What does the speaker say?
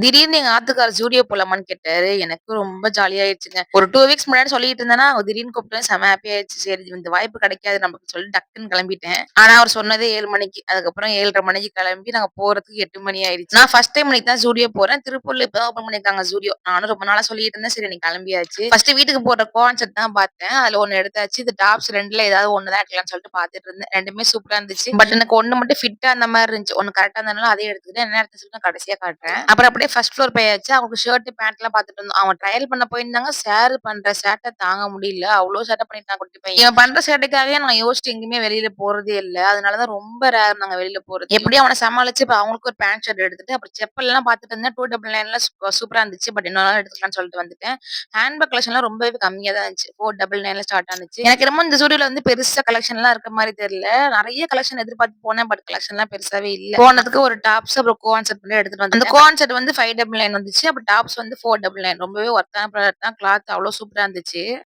திடீர்னு எங்க ஆத்துக்காரர் ஜூடியோ போலாமான்னு கேட்டாரு. எனக்கு ரொம்ப ஜாலியாயிருச்சுங்க. ஒரு 2 வீக்ஸ் முன்னாடி சொல்லிட்டு இருந்தேன்னா, அவர் திடீர்னு கூப்பிட்டோனே செம ஹாப்பி ஆயிருச்சு. சரி இந்த வாய்ப்பு கிடைக்காது நமக்கு சொல்லிட்டு டக்குன்னு கிளம்பிட்டேன். ஆனா அவர் சொன்னதே 7 மணிக்கு. அதுக்கப்புறம் 7:30 மணிக்கு கிளம்பி நாங்க போறதுக்கு 8 மணி ஆயிருச்சு. நான் ஃபர்ஸ்ட் டைம் இன்னைக்கு தான் ஜூடியோ போறேன். திருப்பூர்ல இப்ப தான் ஓப்பன் பண்ணியிருக்காங்க ஜூடியோ. நானும் ரொம்ப நாளா சொல்லிட்டு இருந்தேன். சரி இன்னைக்கு கிளம்பியாச்சு. ஃபர்ஸ்ட் வீட்டுக்கு போடுற கோவன் செட் தான் பார்த்தேன். அதுல 1 எடுத்தாச்சு. இது டாப்ஸ் 2ல ஏதாவது 1 தான் எடுக்கலாம்னு சொல்லிட்டு பார்த்துட்டு இருந்தேன். 2மே சூப்பரா இருந்துச்சு. பட் எனக்கு 1 மட்டும் ஃபிட்டா அந்த மாரி இருந்துச்சு. 1 கரெக்ட்டா இருந்ததுனால அதே எடுத்துக்கிட்டேன். என்ன எடுத்தேன்னு சொல்லிட்டு நான் கடைசியா காட்டுறேன். அப்புறம் அப்படியே ஃபர்ஸ்ட் ஃப்ளோர் போயாச்சு. அவங்களுக்கு ஷர்ட், பேண்ட்லாம் பார்த்துட்டு இருந்தோம். அவன் ட்ரையல் பண்ண போயிருந்தாங்க. சார் பண்ற சேட்ட தாங்க முடியல. அவ்ளோ சேட்ட பண்ணிட்டான் குட்டி பையன். இவன் பண்ற சேட்டைக்காகவே நான் யோசிச்சு எங்கேயுமே வெளியில போறதே இல்ல. அதனால தான் ரொம்ப ரேர் நாங்க வெளியில போறது. எப்படியும் அவன சமாளிச்சு இப்ப அவங்களுக்கு ஒரு பேண்ட், ஷர்ட் எடுத்துட்டு, அப்புறம் செப்பல்லாம் பார்த்துட்டு இருந்தேன். 299ல சூப்பரா இருந்துச்சு. பட் இன்னொரு நாள் எடுத்துக்கலாம்னு சொல்லிட்டு வந்துட்டேன். ஹேண்ட்பேக் கலெக்ஷன்லாம் ரொம்பவே கம்மியா தான் இருந்துச்சு. 499ல ஸ்டார்ட் ஆனுச்சு. எனக்கு என்னமோ இந்த ஸ்டுடியோல வந்து பெருசா கலெக்ஷன்லாம் இருக்க மாரி தெரியல. நெறைய கலெக்ஷன் எதிர்பார்த்து போனேன். பட் கலெக்ஷன்லாம் பெருசாவே இல்ல. போனதுக்கு ஒரு டாப்ஸ் அப்புறம் கோஆன் செட் மட்டும் எடுத்துட்டு வந்தேன். அந்த கோஆன் செட் வந்து 599 வந்துச்சு. அப்புறம் டாப்ஸ் வந்து 499 ரொம்பவே ஒர்த்தான ப்ராடக்ட் தான். கிளாத் அவ்ளோ சூப்பரா இருந்துச்சு.